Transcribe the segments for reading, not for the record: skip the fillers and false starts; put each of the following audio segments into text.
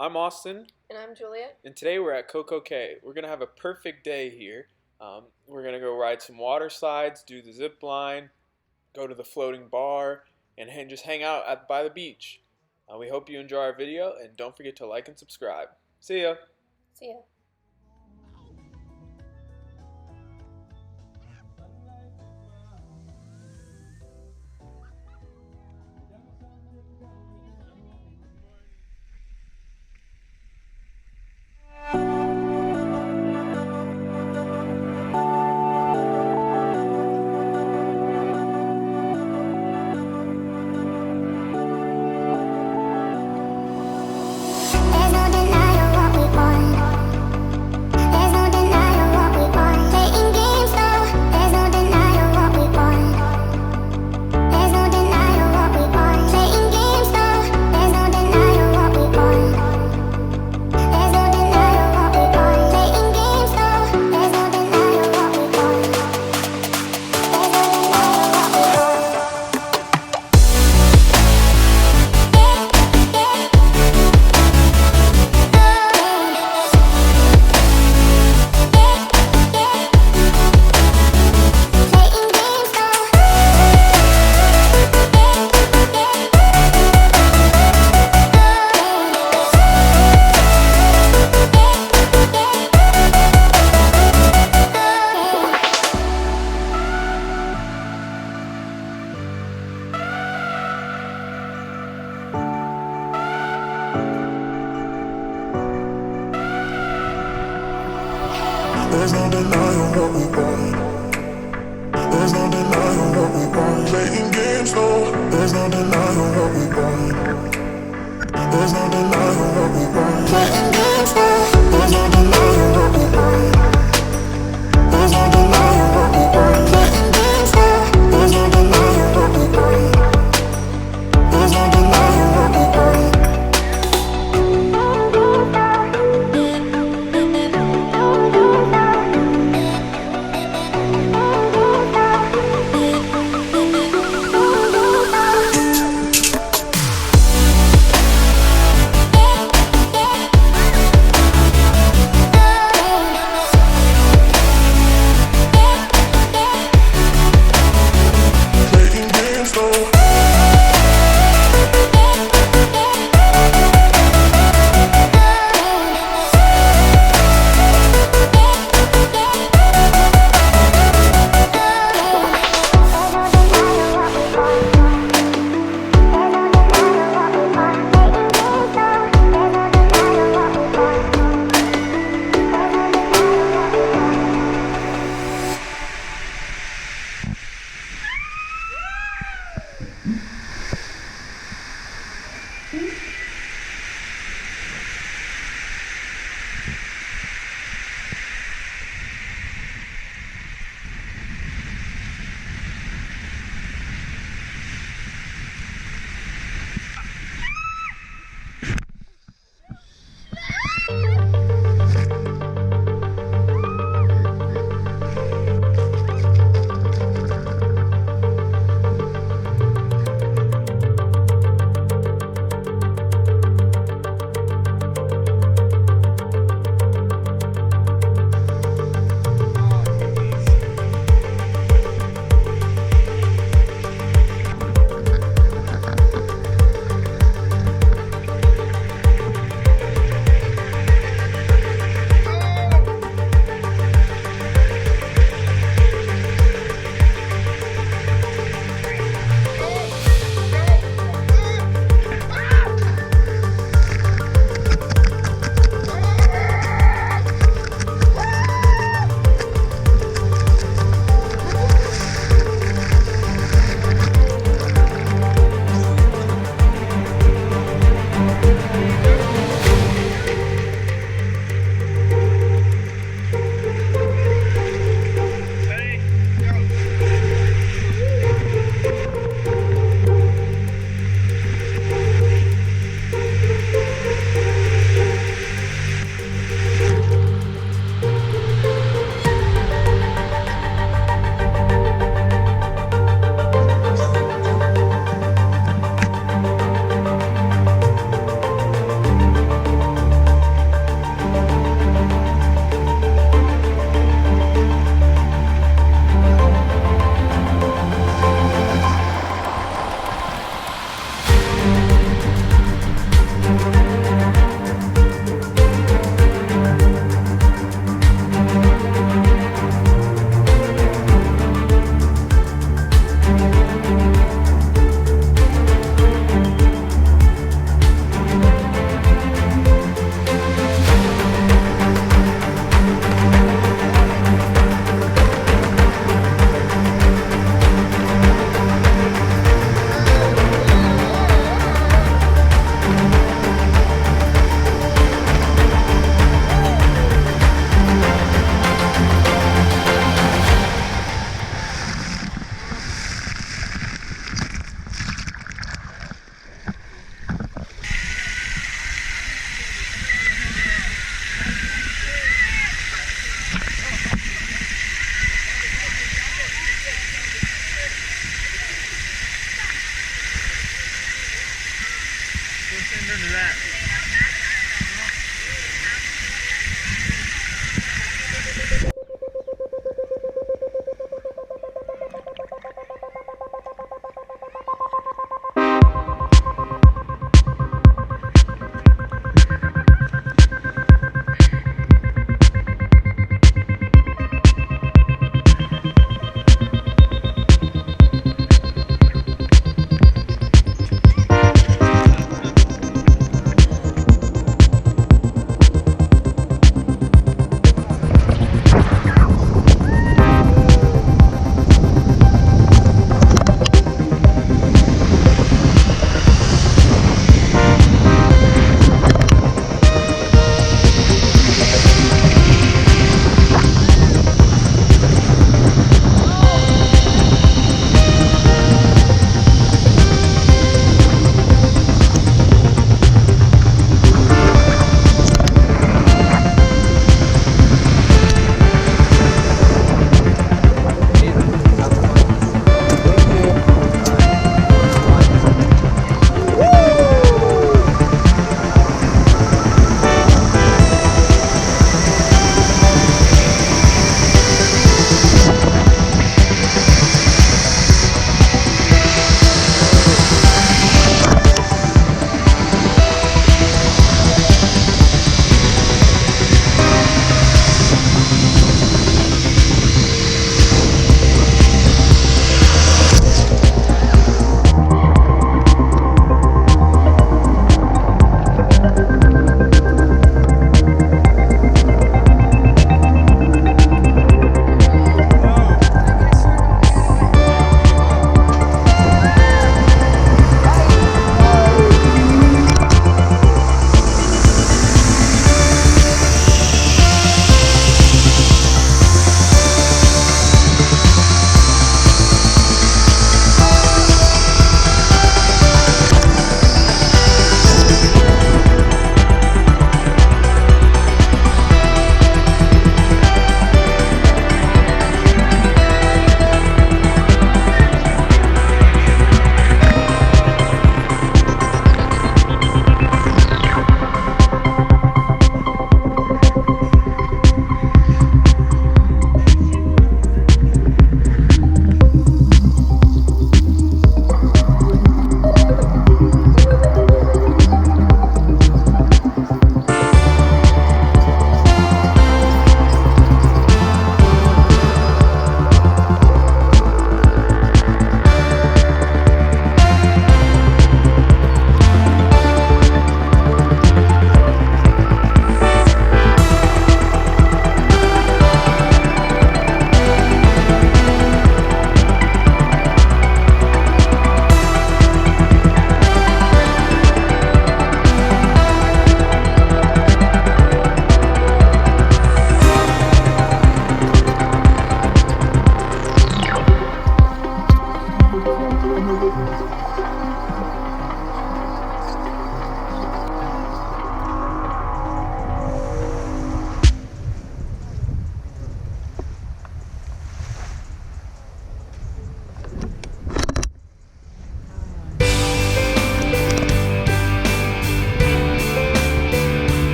I'm Austin. And I'm Julia. And today we're at CocoCay. We're going to have a perfect day here. We're going to go ride some water slides, do the zip line, go to the floating bar, and just hang out by the beach. We hope you enjoy our video, and don't forget to like and subscribe. See ya! See ya. There's no denying what we want. There's no denying what we want. Playing games, no. There's no denying what we want. There's no denying what we want. Playing games, no. There's no denying what we want. There's no denying what we want. Playing games, no. There's no denying what we want. There's no denying what we want.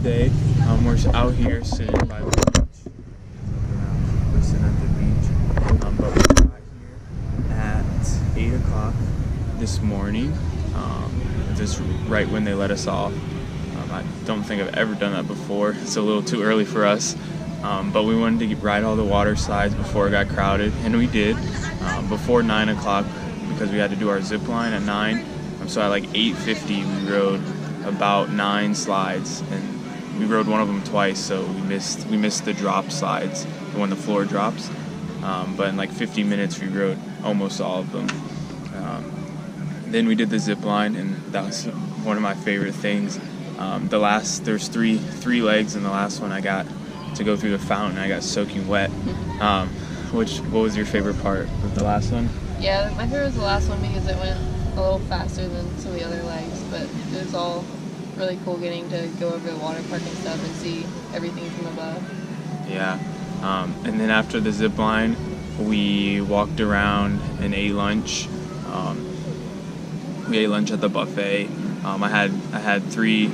day. We're out here sitting by the beach. We're sitting at the beach. But we got here at 8 o'clock this morning. Just right when they let us off. I don't think I've ever done that before. It's a little too early for us. But we wanted to ride all the water slides before it got crowded, and we did. Before 9 o'clock, because we had to do our zip line at 9. So at like 8:50 we rode about 9 slides, and we rode one of them twice, so we missed the drop slides when the floor drops. But in like 50 minutes we rode almost all of them. Then we did the zip line, and that was one of my favorite things. There's three legs, and the last one I got to go through the fountain. I got soaking wet. What was your favorite part of the last one? Yeah, my favorite was the last one because it went a little faster than some of the other legs, but it was all really cool getting to go over the water park and stuff and see everything from above. Yeah. And then after the zip line, we walked around and ate lunch. We ate lunch at the buffet. I had two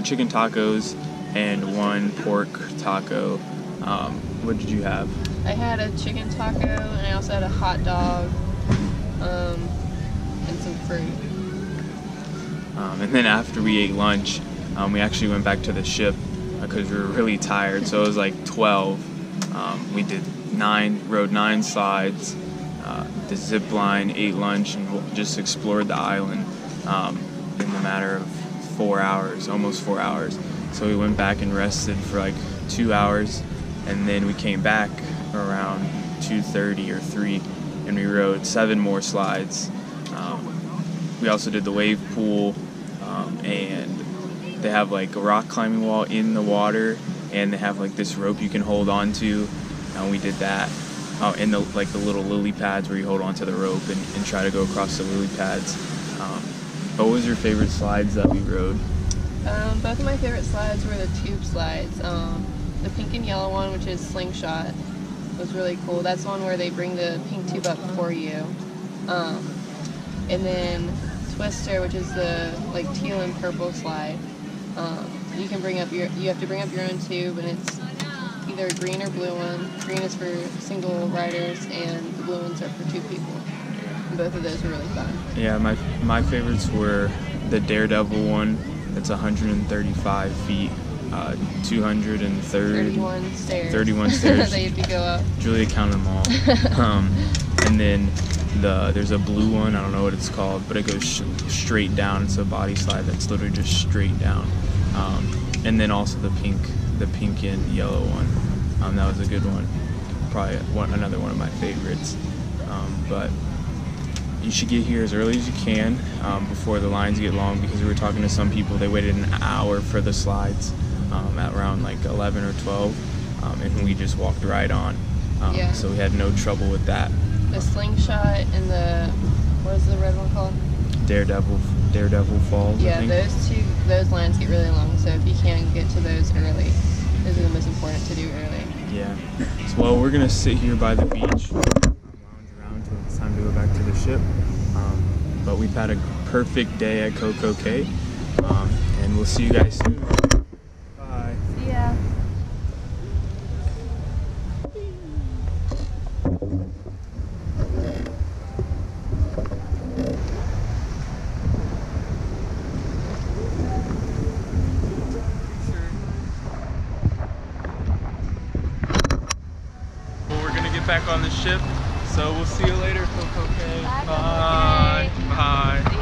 chicken tacos and one pork taco. What did you have? I had a chicken taco and I also had a hot dog and some fruit. And then after we ate lunch, we actually went back to the ship because we were really tired. So it was like 12. We rode 9 slides, the zip line, ate lunch, and just explored the island in the matter of 4 hours, almost 4 hours. So we went back and rested for like 2 hours, and then we came back around 2:30 or 3, and we rode 7 more slides. We also did the wave pool, and they have like a rock climbing wall in the water, and they have like this rope you can hold on to, and we did that. And the little lily pads where you hold onto the rope and try to go across the lily pads. What was your favorite slides that we rode? Both of my favorite slides were the tube slides. The pink and yellow one, which is Slingshot, was really cool. That's the one where they bring the pink tube up for you. And then Twister, which is the like teal and purple slide. You have to bring up your own tube, and it's either a green or blue one. Green is for single riders, and the blue ones are for 2 people. And both of those were really fun. Yeah, my favorites were the Daredevil one. That's 135 feet, 31 stairs. 31 stairs. That you have to go up. Julia counted them all. And then there's a blue one. I don't know what it's called, but it goes straight down. It's a body slide that's literally just straight down. And then also the pink and yellow one. That was a good one. Probably another one of my favorites. But you should get here as early as you can before the lines get long, because we were talking to some people. They waited an hour for the slides at around like 11 or 12, and we just walked right on. Yeah. So we had no trouble with that. The Slingshot and what is the red one called? Daredevil Falls. Yeah, I think. those lines get really long, so if you can get to those early, those are the most important to do early. Yeah. So, well, we're gonna sit here by the beach, lounge around till it's time to go back to the ship. But we've had a perfect day at CocoCay, and we'll see you guys soon. Bye. See ya. Well, we're gonna get back on the ship, so we'll see you later, CocoCay. Bye, Bye. CocoCay. Bye.